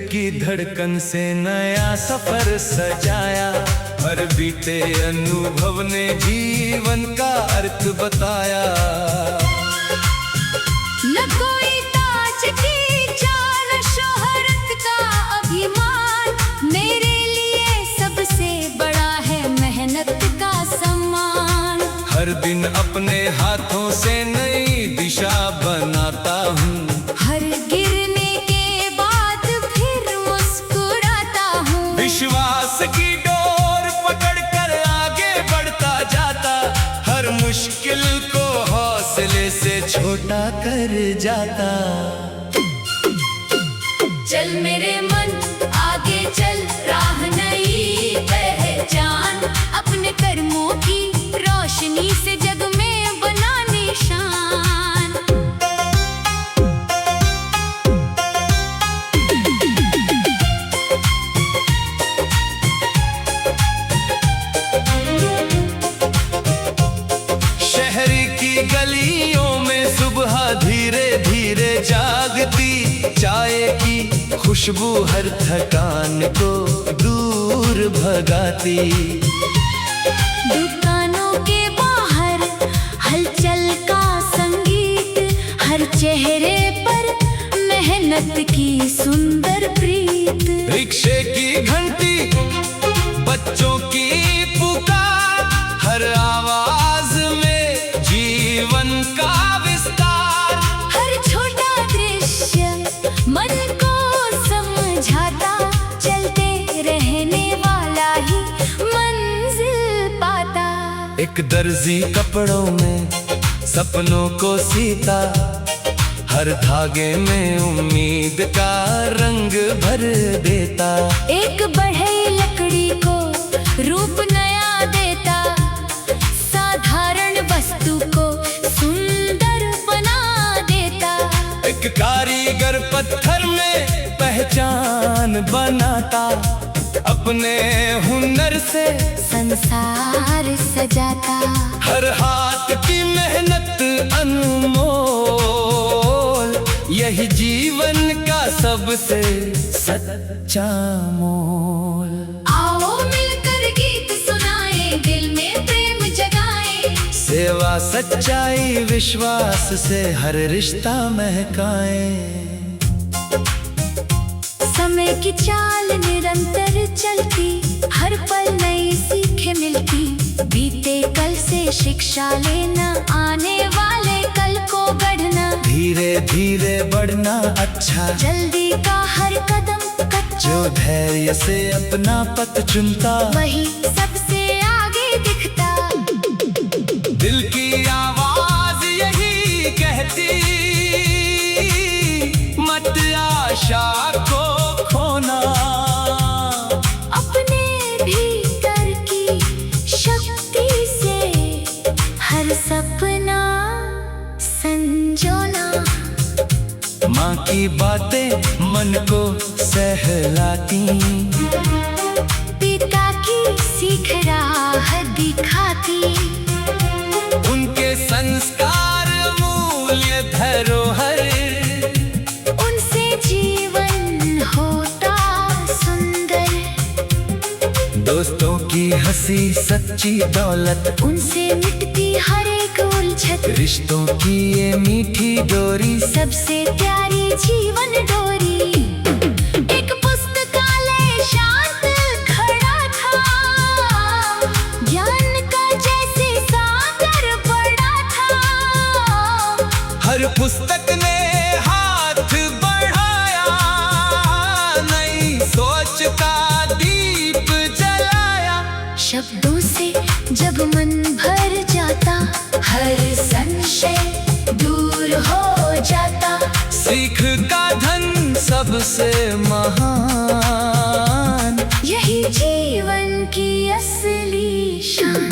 की धड़कन से नया सफर सजाया। हर बीते अनुभव ने जीवन का अर्थ बताया। न कोई ताज की चाल, शोहरत का अभिमान, मेरे लिए सबसे बड़ा है मेहनत का सम्मान। हर दिन अपने हाथों से नई दिशा बनाता हूँ। हर गिरने के बाद फिर मुस्कुराता हूँ। विश्वास की डोर पकड़कर आगे बढ़ता जाता। हर मुश्किल को हौसले से छोटा कर जाता। चल मेरे मन आगे चल, राह नई पहचान, अपने कर्मों की रोशनी से जग में बना निशान। शहर की गलियों में सुबह धीरे धीरे जागती। चाय की खुशबू हर थकान को दूर भगाती। दुकानों के बाहर हलचल का संगीत, हर चेहरे पर मेहनत की सुंदर प्रीत। रिक्शे की घंटी, बच्चों की पुकार, हर आवाज में जीवन का विस्तार। हर छोटा दृश्य मन को समझाता, चलते रहने वाला ही मंजिल पाता। एक दर्जी कपड़ों में सपनों को सीता। हर धागे में उम्मीद का रंग भर देता। एक बढ़ई लकड़ी को रूप नया देता, साधारण वस्तु को सुंदर बना देता। एक कारीगर पत्थर में पहचान बनाता। अपने हुनर से संसार सजाता। हर हाथ की मेहनत अनमोल, यही जीवन का सबसे सच्चा मोल। आओ मिलकर गीत सुनाए, दिल में प्रेम जगाए। सेवा सच्चाई विश्वास से हर रिश्ता महकाए। समय की चाल निरंतर चलती, हर पल नई सीखें मिलती। बीते कल से शिक्षा लेना, आने वाले कल को गढ़ना। धीरे धीरे बढ़ना अच्छा, जल्दी का हर कदम कच्चा। जो धैर्य से अपना पथ चुनता, वही सबसे आगे दिखता। दिल की आवाज यही कहती, मत आशा को खोना। अपने भीतर की शक्ति से हर सपना संजोना। माँ की बातें मन को सहलाती। पिता की सीख राह दिखाती। उनके संस्कार मूल्य धरोहर, उनसे जीवन होता सुंदर। दोस्तों की हंसी सच्ची दौलत, उनसे मिटती हर एक उलझन। रिश्तों की ये मीठी डोरी, सबसे प्यारी जीवन डोरी। एक पुस्तकालय शांत खड़ा था, ज्ञान का जैसे सागर बड़ा था। हर पुस्तक ने हाथ बढ़ाया, नई सोच का दीप जलाया। शब्दों से जब मन भर जाता, हर संशय दूर हो जाता। सीख का धन सबसे महान, यही जीवन की असली शान।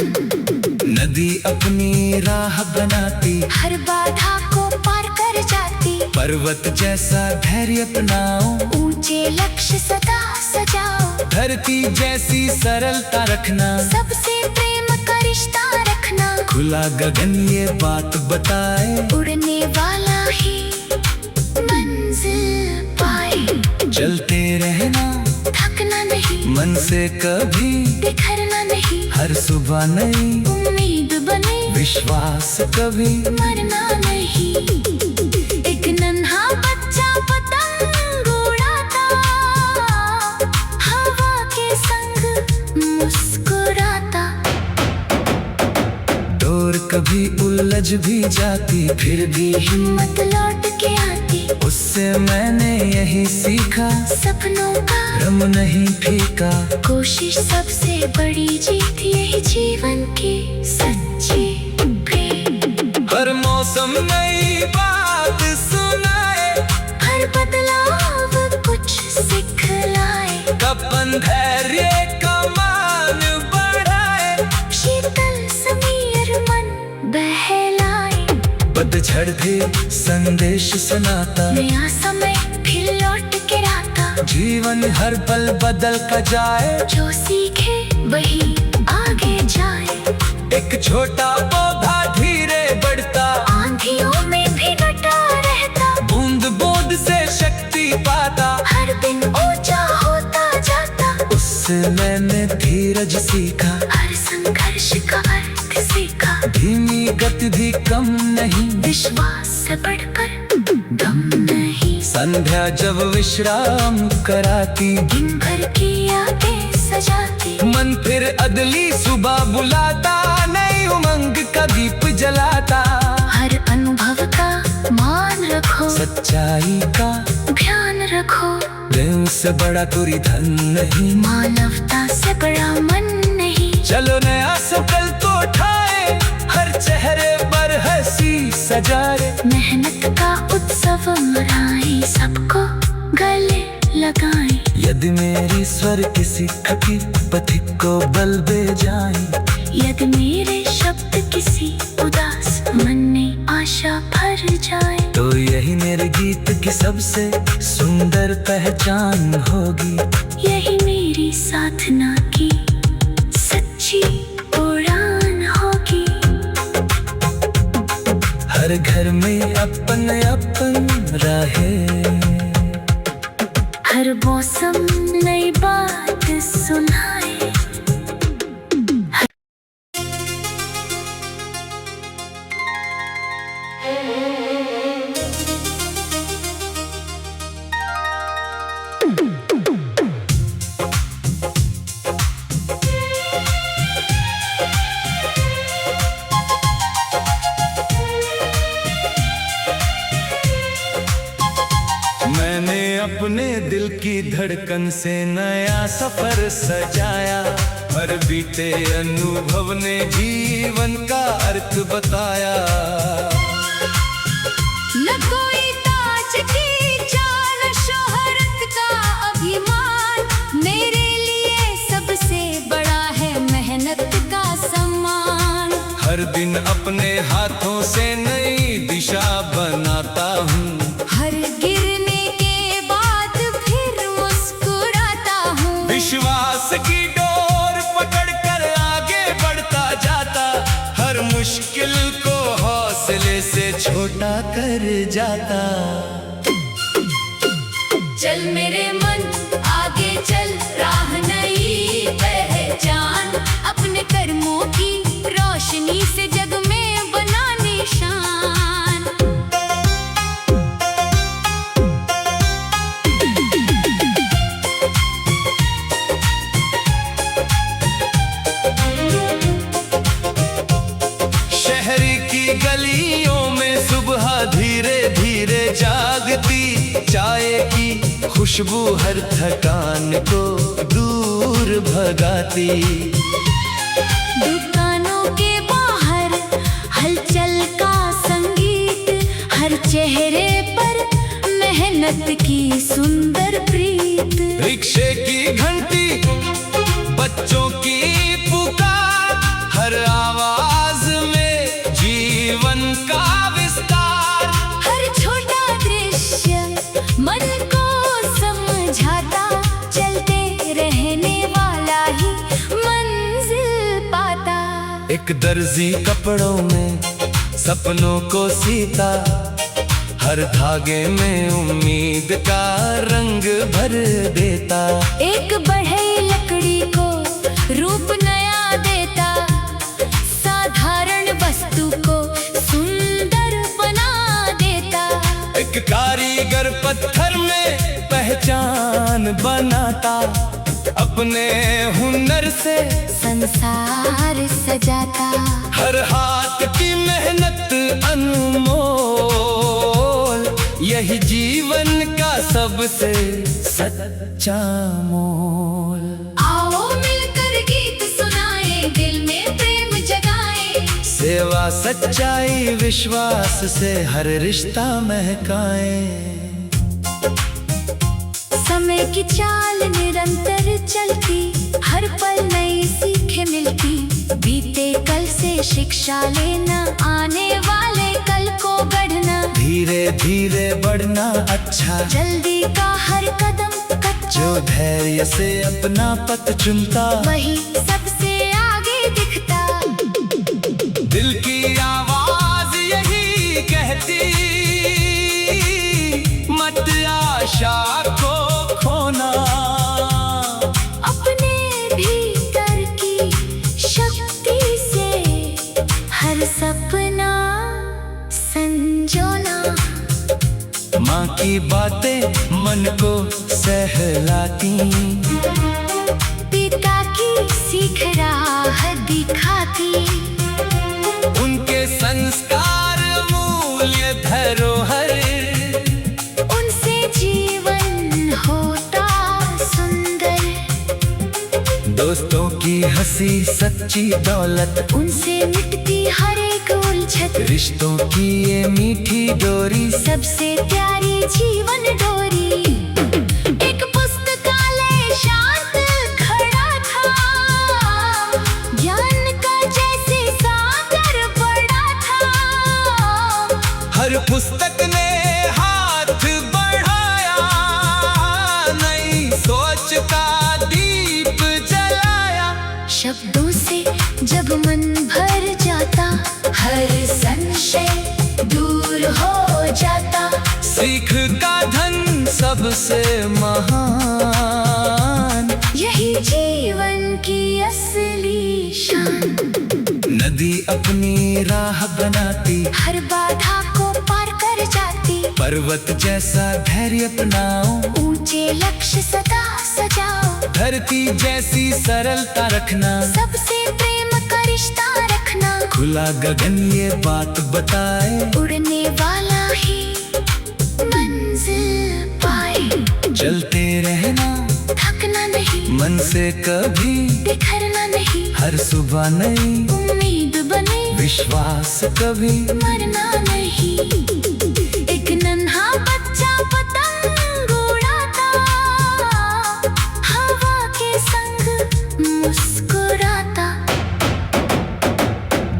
नदी अपनी राह बनाती, हर बाधा को पार कर जाती। पर्वत जैसा धैर्य अपनाओ, ऊंचे लक्ष्य सदा सजाओ। धरती जैसी सरलता रखना, सबसे प्रेम का रिश्ता रखना। खुला गगन ये बात बताए, उड़ने वाला ही मंजिल पाए। चलते रहना, थकना नहीं, मन से कभी बिखरना नहीं, हर सुबह नई उम्मीद बने, विश्वास कभी मरना नहीं। एक नन्हा बच्चा पतंग उड़ाता, हवा के संग मुस्कुराता। डोर कभी उलझ भी जाती, फिर भी हिम्मत लौट के आती, उससे मैंने यही सीखा, सपनों का रम नहीं फीका। कोशिश सबसे बड़ी जीत, यही जीवन की सच्ची प्रेम। हर मौसम नई बात सुनाए, हर बदलाव कुछ सिखलाए, तपन धैर्य का मान बढ़ाए, शीतल समीर मन बहलाए। पतझड़ भी संदेश सुनाता, नया समय फिर लौट के आता, जीवन हर पल बदल कर जाए, जो सीखे वही आगे जाए। एक छोटा पौधा धीरे बढ़ता, आंधियों में भी डटा रहता, बूंद बूंद से शक्ति पाता, हर दिन ऊंचा होता जाता। उससे मैंने धीरज सीखा, हर संघर्ष का अर्थ सीखा, धीमी गति भी कम नहीं, विश्वास से बढ़कर दम नहीं। संध्या जब विश्राम कराती, दिन भर की यादें सजाती, मन फिर अगली सुबह बुलाता, नई उमंग का दीप जलाता। हर अनुभव का मान रखो, सच्चाई का ध्यान रखो, प्रेम से बड़ा कोई धन नहीं, मानवता से बड़ा मन नहीं। चलो नया संकल्प उठाए, हर चेहरे पर हंसी सजाए, मेहनत का उत्सव मनाए, सबको गले लगाए। यदि मेरी स्वर किसी खपी पथिक को बल दे जाए, यदि मेरे शब्द किसी उदास मन में आशा भर जाए, तो यही मेरे गीत की सबसे सुंदर पहचान होगी, यही मेरी साधना की सच्ची उड़ान होगी। हर घर में अपन अपन रहे, हर मौसम नई बात सुनाए। मैंने अपने दिल की धड़कन से नया सफर सजाया, हर बीते अनुभव ने जीवन का अर्थ बताया। न कोई ताज की चाल, शोहरत का अभिमान, मेरे लिए सबसे बड़ा है मेहनत का सम्मान। हर दिन अपने हाथों से नई दिशा बनाता हूँ, हर गिरने के बाद फिर मुस्कुराता हूँ, विश्वास की डोर पकड़ कर आगे बढ़ता जाता, हर मुश्किल को हौसले से छोटा कर जाता। चल मेरे मन आगे चल, राह नई पहचान, अपने कर्मों की रोशनी से जग में बना निशान। शहर की गलियों में सुबह धीरे धीरे जागती, चाय की खुशबू हर थकान को दूर भगाती। दुकानों के बाहर हलचल का संगीत, हर चेहरे पर मेहनत की सुंदर प्रीत। रिक्शे की घंटी, बच्चों की पुकार, हर आवाज में जीवन का विस्तार। हर छोटा दृश्य मन को समझाता, चलते रहने वाला ही मंजिल पाता। एक दर्जी कपड़ों में सपनों को सीता, हर धागे में उम्मीद का रंग भर देता। एक बढ़ई लकड़ी को रूप नया देता, साधारण वस्तु को सुंदर बना देता। एक कारीगर पत्थर में पहचान बनाता, अपने हुनर से संसार सजाता। हर हाथ की मेहनत अनमोल, यही जीवन का सबसे सच्चा मोल। आओ मिलकर गीत सुनाए, दिल में प्रेम जगाए। सेवा सच्चाई विश्वास से हर रिश्ता महकाए। समय की चाल निरंतर चलती, हर पल नई सीखें मिलती। बीते कल से शिक्षा लेना, आने वाले कल को गढ़ना। धीरे धीरे बढ़ना अच्छा, जल्दी का हर कदम कच्चा। जो धैर्य से अपना पथ चुनता, वही सबसे आगे दिखता। दिल की आवाज यही कहती, मत आशा को खोना। अपने भीतर की शक्ति से हर सपना संजोना। माँ की बातें मन को सहलाती, पिता की सीख राह दिखाती। उनके संस्कार मूल्य धरोहर, उनसे जीवन होता सुंदर। दोस्तों की हंसी सच्ची दौलत, उनसे मिटती हर एक उलझन। रिश्तों की ये मीठी डोरी, सबसे प्यारी जीवन डोरी। एक पुस्तकालय शांत खड़ा था, ज्ञान का जैसे सागर बड़ा था। हर पुस्तक ने हाथ बढ़ाया, नई सोच का दीप जलाया। शब्दों से जब मन भर जाता, हर संशय दूर हो जाता। सीख का धन सबसे महान, यही जीवन की असली शान। नदी अपनी राह बनाती, हर बाधा को पार कर जाती। पर्वत जैसा धैर्य अपनाओ, ऊंचे लक्ष्य सदा सजाओ। धरती जैसी सरलता रखना, सबसे प्रेम का रिश्ता रखना। खुला गगन ये बात बताए, उड़ने वाला ही मंजिल पाए। चलते रहना, थकना नहीं, मन से कभी बिखरना नहीं। हर सुबह नई उम्मीद बने, विश्वास कभी मरना नहीं। एक नन्हा बच्चा पतंग उड़ाता, हवा के संग मुस्कुराता।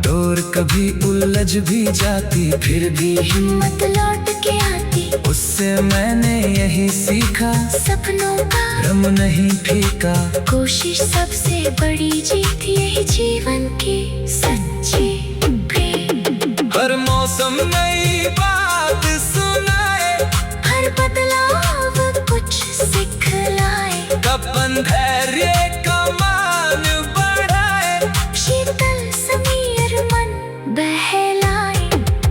डोर कभी उलझ भी जाती, फिर भी हिम्मत लौट के आती। उससे मैंने यही सीखा, सपनों का रम नहीं फीका। कोशिश सबसे बड़ी जीत, यही जीवन की सच्ची प्रेम। हर मौसम नई बात सुनाए, हर बदलाव कुछ सिखलाए। कपन धैर्य कमान बढ़ाए, शीतल समीर मन बहलाए।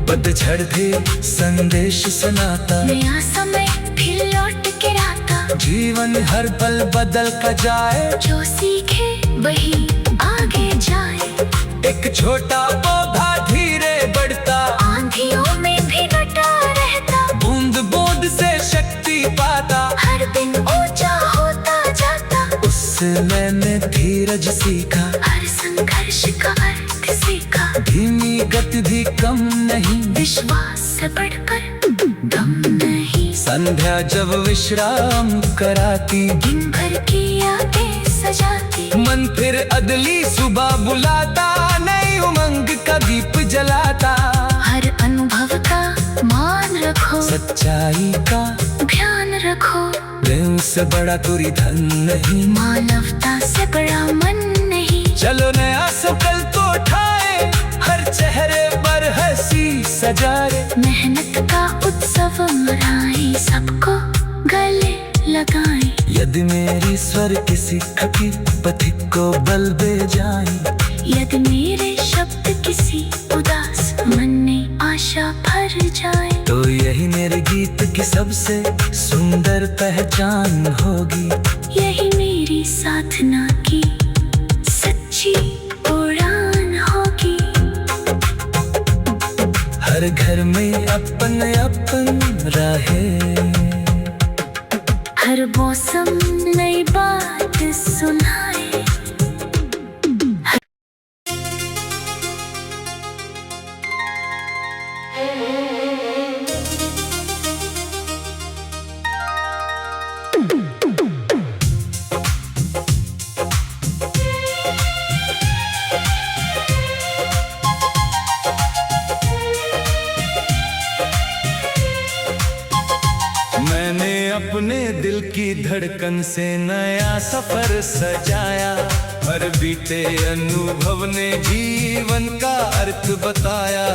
पतझड़ भी संदेश सुनाता, नया समय फिर लौट के आता। जीवन हर पल बदल का जाए, जो सीखे वही आगे जाए। एक छोटा पौधा धीरे बढ़ता, आंधियों में भी डटा रहता। बूंद बूंद से शक्ति पाता। हर दिन ऊंचा होता जाता, उससे मैंने धीरज सीखा। हर संघर्ष का अर्थ सीखा। धीमी गति भी कम नहीं, विश्वास से बढ़कर दम नहीं। संध्या जब विश्राम कराती, दिन भर की यादें सजाती। मन फिर अगली सुबह बुलाता, नई उमंग का दीप जलाता। हर अनुभव का मान रखो, सच्चाई का ध्यान रखो। प्रेम से बड़ा कोई धन नहीं, मानवता से बड़ा मन नहीं। चलो नया संकल्प उठाए, हर चेहरे पर हंसी सजाए। मेहनत का उत्सव यदि मेरी स्वर किसी की पथिक को बल दे जाए, यदि मेरे शब्द किसी उदास मन में आशा भर जाए, तो यही मेरे गीत की सबसे सुंदर पहचान होगी। यही मेरी साधना की सच्ची उड़ान होगी। हर घर में अपन अपन रहे, हर मौसम नई बात सुनाए। मैंने अपने दिल की धड़कन से नया सफर सजाया, हर बीते अनुभव ने जीवन का अर्थ बताया।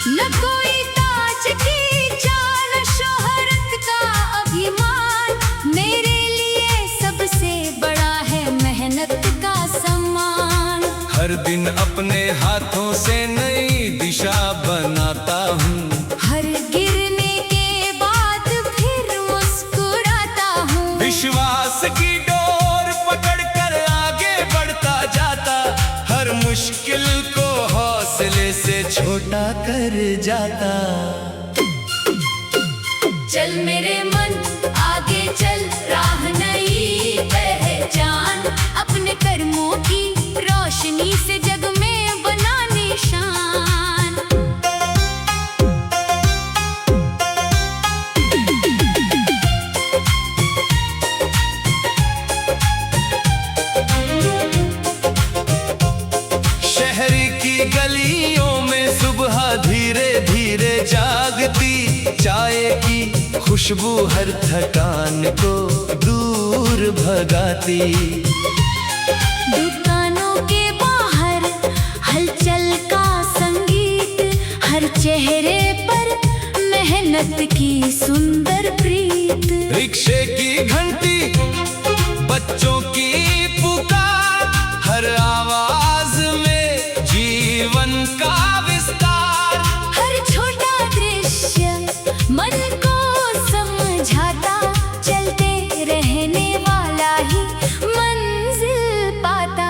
न कोई ताज की चाल, शोहरत का अभिमान, मेरे लिए सबसे बड़ा है मेहनत का सम्मान। हर दिन अपने हाथों से नई दिशा बनाता हूँ, हर गिरने के बाद फिर मुस्कुराता हूँ। विश्वास की डोर पकड़कर आगे बढ़ता जाता, हर मुश्किल को हौसले से छोटा कर जाता। चल मेरे मन आगे चल, राह नई पहचान, अपने कर्मों की रोशनी से जग में बना निशान। शहर की गलियों में सुबह धीरे धीरे जागती, चाय की खुशबू हर थकान को दूर भगाती। दुकानों के बाहर हलचल का संगीत, हर चेहरे पर मेहनत की सुंदर प्रीत। रिक्शे की घंटी, बच्चों की पुकार, हर आवाज में जीवन का विस्तार। हर छोटा दृश्य मन को समझाता, चलते रहने वाला ही मंजिल पाता।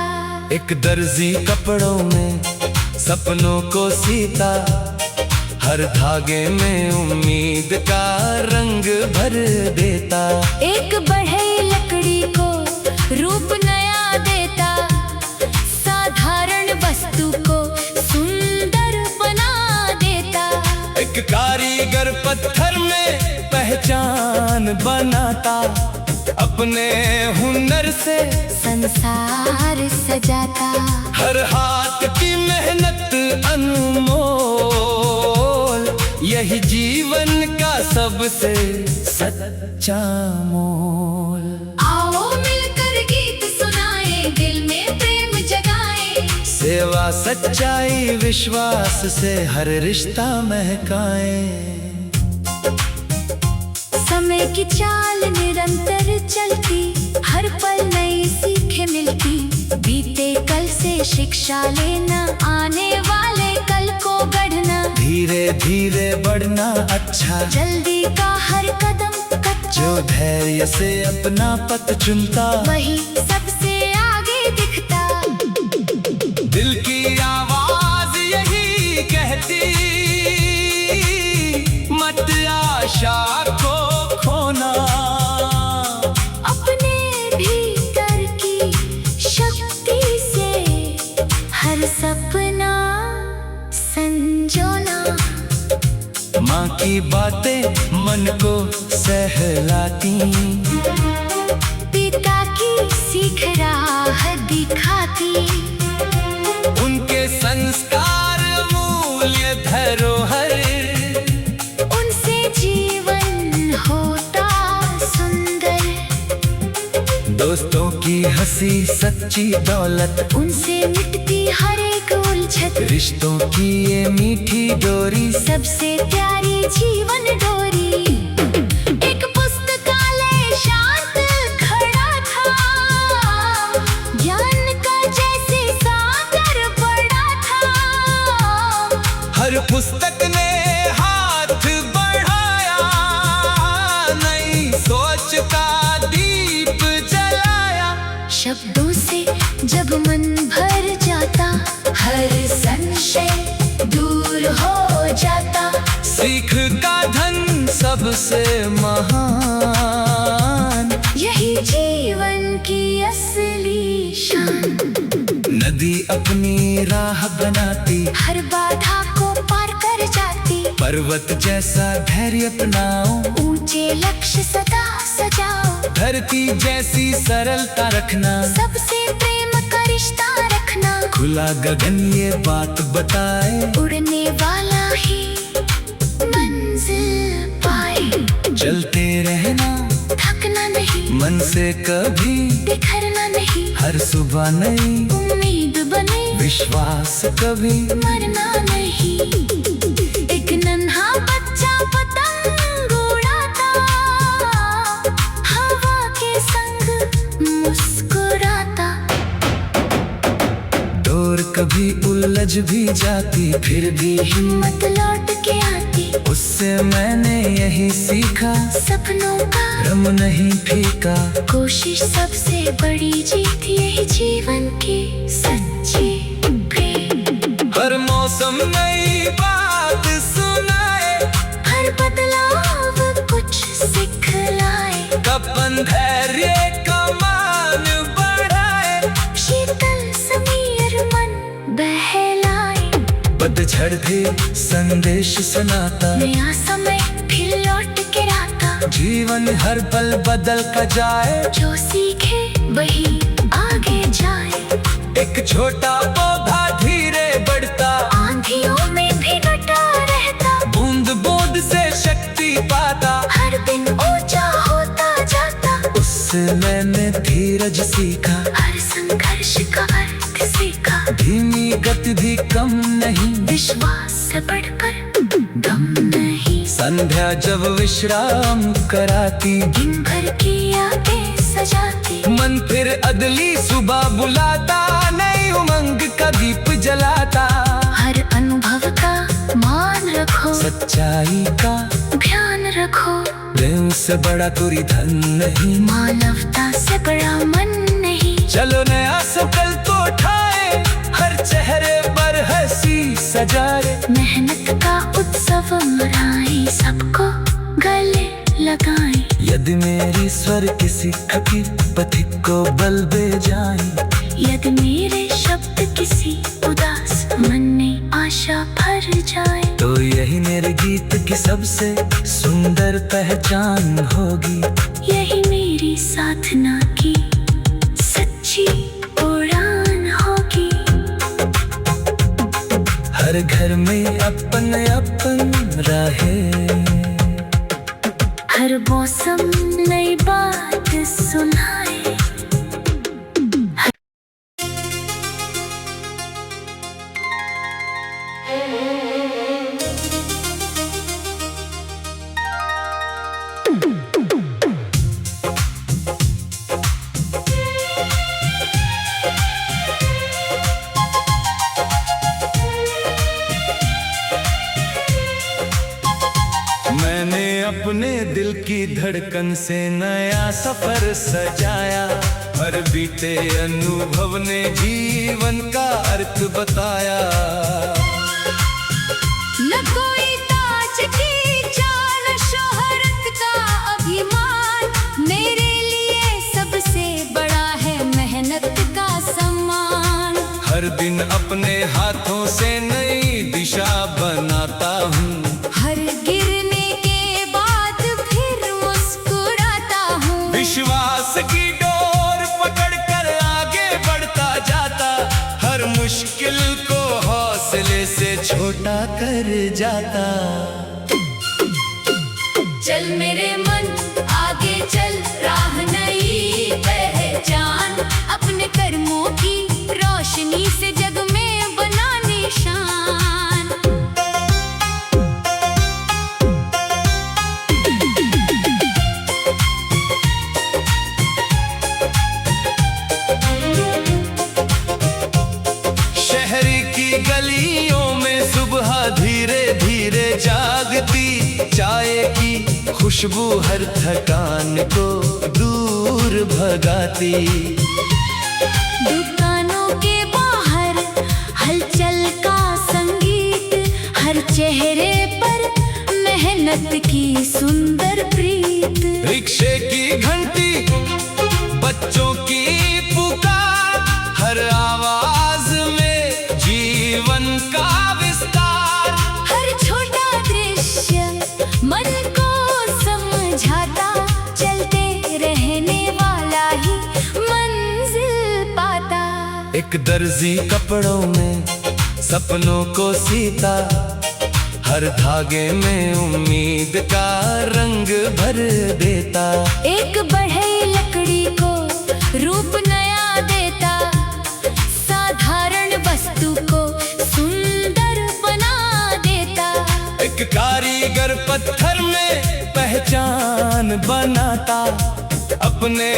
एक दर्जी कपड़ों में सपनों को सीता, हर धागे में उम्मीद का रंग भर देता। एक बढ़ई लकड़ी को रूप नया देता, साधारण वस्तु को सुंदर बना देता। एक कारीगर पत्थर में पहचान बनाता, अपने हुनर से संसार सजाता। हर हाथ की मेहनत अनमोल, यही जीवन का सबसे सच्चा मोल। आओ मिलकर गीत सुनाए, दिल में प्रेम जगाए। सेवा सच्चाई विश्वास से हर रिश्ता महकाए। समय की चाल निरंतर चलती, हर पल नई सीखें मिलती। बीते कल से शिक्षा लेना, आने वाले कल को गढ़ना। धीरे धीरे बढ़ना अच्छा, जल्दी का हर कदम कच्चा। जो धैर्य से अपना पथ चुनता, वही सबसे आगे दिखता। दिल की आवाज यही कहती, मत आशा को खोना। अपने भीतर की शक्ति से हर सपना संजोना। माँ की बातें मन को सहलाती, पिता की सीख राह दिखाती। उनके संस्कार मूल्य धरोहर, उनसे जीवन होता सुंदर। दोस्तों की हंसी सच्ची दौलत, उनसे मिटती हर एक उलझन। रिश्तों की ये मीठी डोरी, सबसे प्यारी जीवन डोरी। एक पुस्तकालय पुस्तक ने हाथ बढ़ाया, नई सोच का दीप जलाया। शब्दों से जब मन भर जाता, हर संशय दूर हो जाता। सीख का धन सबसे महान, यही जीवन की असली शान। नदी अपनी राह बनाती, हर बाधा को पार कर जाती। पर्वत जैसा धैर्य अपनाओ, ऊंचे लक्ष्य सदा सजाओ। धरती जैसी सरलता रखना, सबसे प्रेम का रिश्ता रखना। खुला गगन ये बात बताए, उड़ने वाला ही मंजिल पाए। चलते रहना, थकना नहीं, मन से कभी बिखरना नहीं। हर सुबह नई उम्मीद बने, विश्वास कभी मरना नहीं। एक नन्हा बच्चा पतंग उड़ाता, हवा के संग मुस्कुराता। डोर कभी उलझ भी जाती, फिर भी हिम्मत लौट के आती। उससे मैंने यही सीखा, सपनों का भ्रम नहीं फीका। कोशिश सबसे बड़ी जीत, यही जीवन की सच्ची प्रेम। हर मौसम नई बात सुनाए, हर बदलाव कुछ सिखलाए। तपन धैर्य का मान बढ़ाए, शीतल समीर मन बहलाए। पतझड़ भी संदेश सुनाता, नया समय फिर लौट के आता। जीवन हर पल बदल का जाए, जो सीखे वही आगे जाए। एक छोटा पौधा धीरे बढ़ता, आंधियों में भी डटा रहता। बूंद बूंद से शक्ति पाता। हर दिन ऊंचा होता जाता। उससे मैंने धीरज सीखा, हर संघर्ष का अर्थ सीखा। धीमी गति भी कम नहीं, विश्वास से बढ़कर दम नहीं। संध्या जब विश्राम कराती, दिन भर की यादें सजाती। मन फिर अगली सुबह बुलाता, नई उमंग का दीप जलाता। हर अनुभव का मान रखो, सच्चाई का ध्यान रखो। प्रेम से बड़ा कोई धन नहीं, मानवता से बड़ा मन नहीं। चलो नया संकल्प तो उठाए, हर चेहरे पर हंसी सजाए। मेहनत का उत्सव मनाए, सबको गले लगाए। यदि मेरी स्वर किसी फकीर पथिक को बल दे जाए, यदि मेरे शब्द किसी उदास मन में आशा भर जाए, तो यही मेरे गीत की सबसे सुंदर पहचान होगी। यही मेरी साधना की सच्ची उड़ान होगी। हर घर में अपन अपन रहे, हर मौसम नई बात सुनाए। मैंने अपने दिल की धड़कन से नया सफर सजाया। हर बीते अनुभव ने जीवन का अर्थ बताया। न कोई ताज की चाल, शोहरत का अभिमान। मेरे लिए सबसे बड़ा है मेहनत का सम्मान। हर दिन अपने हाथों से नई दिशा बनाता हूँ। हर गिरने के बाद फिर मुस्कुराता हूँ। विश्वास की डोर पकड़ कर आगे बढ़ता जाता। हर मुश्किल को हौसले से छोटा कर जाता। चल मेरे मन आगे चल, राह नई पहचान। अपने कर्मों की रोशनी से जग में बना निशान। शहर की गलियों में सुबह धीरे धीरे धीरे जागती, चाय की खुशबू हर थकान को दूर भगाती। दुकानों के बाहर हलचल का संगीत, हर चेहरे पर मेहनत की सुंदर प्रीत। रिक्शे की घंटी, बच्चों की पुकार, हर आवाज में जीवन का विस्तार। हर छोटा दृश्य मन को समझाता, चलते रहने वाला ही मंजिल पाता। एक दर्जी कपड़ों में सपनों को सीता, हर धागे में उम्मीद का रंग भर देता। एक बढ़ई लकड़ी को रूप नया देता, साधारण वस्तु को सुंदर बना देता। एक कारीगर पत्थर में पहचान बनाता, अपने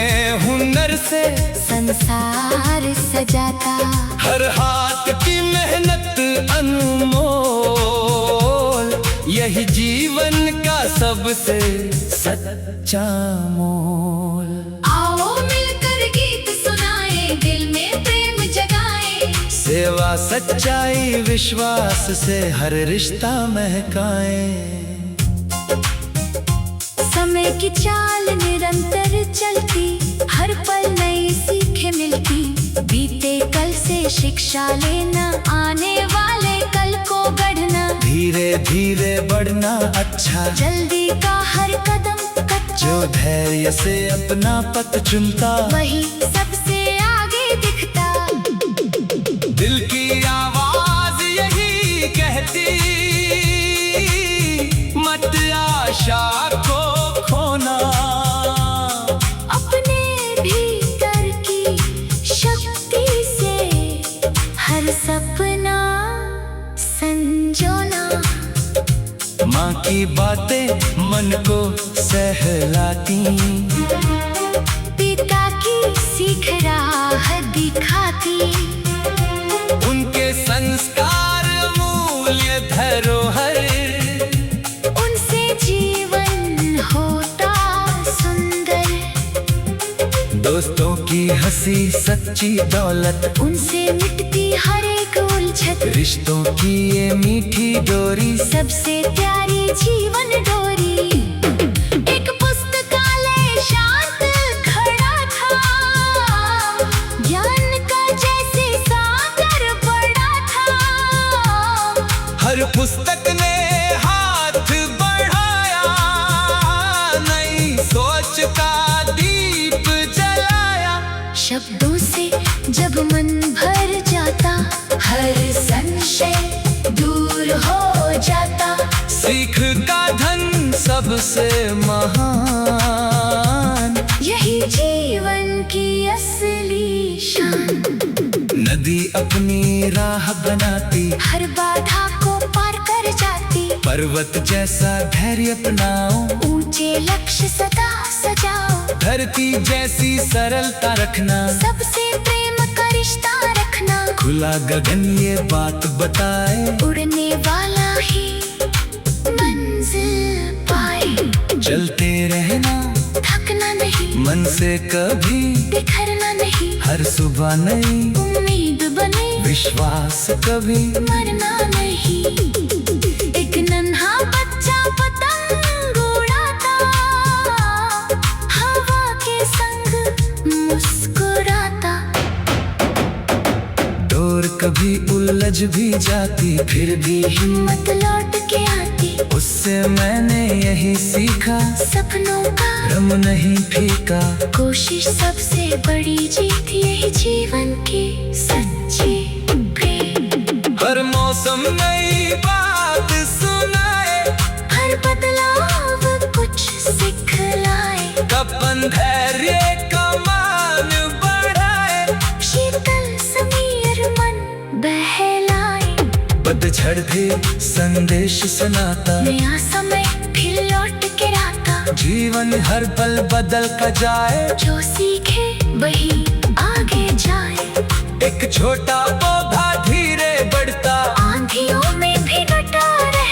हुनर से संसार सजाता। हर हाथ की मेहनत अनमोल, यही जीवन का सबसे सच्चा मोल। आओ मिलकर गीत सुनाए, दिल में प्रेम जगाए। सेवा सच्चाई विश्वास से हर रिश्ता महकाए। समय की चाल निरंतर चलती, हर पल नई सीखें मिलती। बीते कल से शिक्षा लेना, आने वाले कल को गढ़ना। धीरे धीरे बढ़ना अच्छा, जल्दी का हर कदम कच्चा। जो धैर्य से अपना पथ चुनता, वही सबसे आगे दिखता। दिल की आवाज यही कहती, मत आशा को खोना। अपने भीतर की शक्ति से हर सपना संजोना। माँ की बातें मन को सहलाती, पिता की सीख राह दिखाती। उनके संस्कार मूल्य धरोहर, उनसे जीवन होता सुंदर। दोस्तों की हंसी सच्ची दौलत, उनसे मिटती हर एक उलझन। रिश्तों की ये मीठी डोरी, सबसे प्यारी जीवन डोरी। एक पुस्तकालय शांत खड़ा था, ज्ञान का जैसे सागर बड़ा था। हर पुस्तक ने हाथ बढ़ाया, नई सोच का दीप जलाया। शब्दों से जब मन भर जाता, हर संशय दूर हो जाता। सीख का धन सबसे महान, यही जीवन की असली शान। नदी अपनी राह बनाती, हर बाधा को पार कर जाती। पर्वत जैसा धैर्य अपनाओ, ऊंचे लक्ष्य सदा सजाओ। धरती जैसी सरलता रखना, सबसे प्रेम का रिश्ता रखना। खुला गगन ये बात बताए, उड़ने वाला ही मंजिल पाए। चलते रहना, थकना नहीं, मन से कभी बिखरना नहीं। हर सुबह नई उम्मीद बने, विश्वास कभी मरना नहीं। एक नन्हा बच्चा पतंग उड़ाता, हवा के संग मुस्कुराता। डोर कभी उलझ भी जाती, फिर भी हिम्मत लौट के आती। उससे मैंने यही सीखा, सपनों का रम नहीं फीका। कोशिश सबसे बड़ी जीत, यही जीवन की सच्ची प्रेम। हर मौसम नई बात सुनाए, हर बदलाव कुछ सिखलाए। तपन धैर्य का मान बढ़ाए, शीतल समीर मन बहलाए। पतझड़ भी संदेश सुनाता, नया समय फिर लौट के आता। जीवन हर पल बदल का जाए, जो सीखे वही आगे जाए। एक छोटा पौधा धीरे बढ़ता, आंधियों में भी डटा रहे।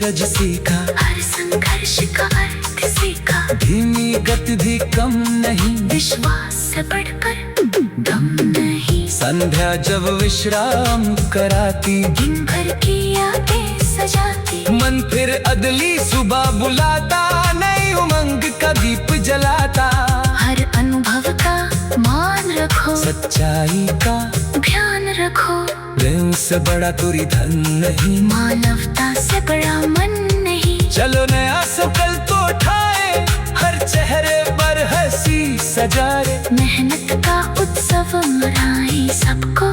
धीरज सीखा, हर संघर्ष का अर्थ सीखा, धीमी गति भी कम नहीं, विश्वास से बढ़कर दम नहीं। संध्या जब विश्राम कराती, दिन भर की यादें सजाती, मन फिर अगली सुबह बुलाता, नई उमंग का दीप जलाता। हर अनुभव का मान रखो, सच्चाई का ध्यान रखो, प्रेम से बड़ा कोई धन नहीं, मानवता से बड़ा मन नहीं। चलो नया संकल्प तो उठाए, हर चेहरे पर हंसी सजाए, मेहनत का उत्सव मनाए, सबको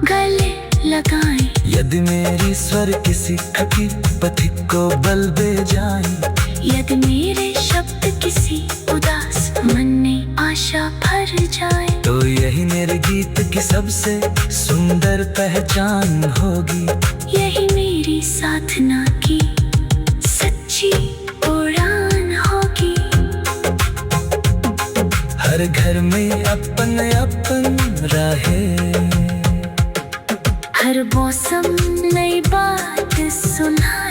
गले लगाए। यदि मेरी स्वर किसी खकी पथिक को बल दे जाए, यदि मेरे शब्द किसी उदास मन में आशा भर जाए, तो यही मेरे गीत की सबसे सुंदर पहचान होगी। यही मेरी साधना की सच्ची उड़ान होगी। हर घर में अपन अपन रहे, हर मौसम नई बात सुना।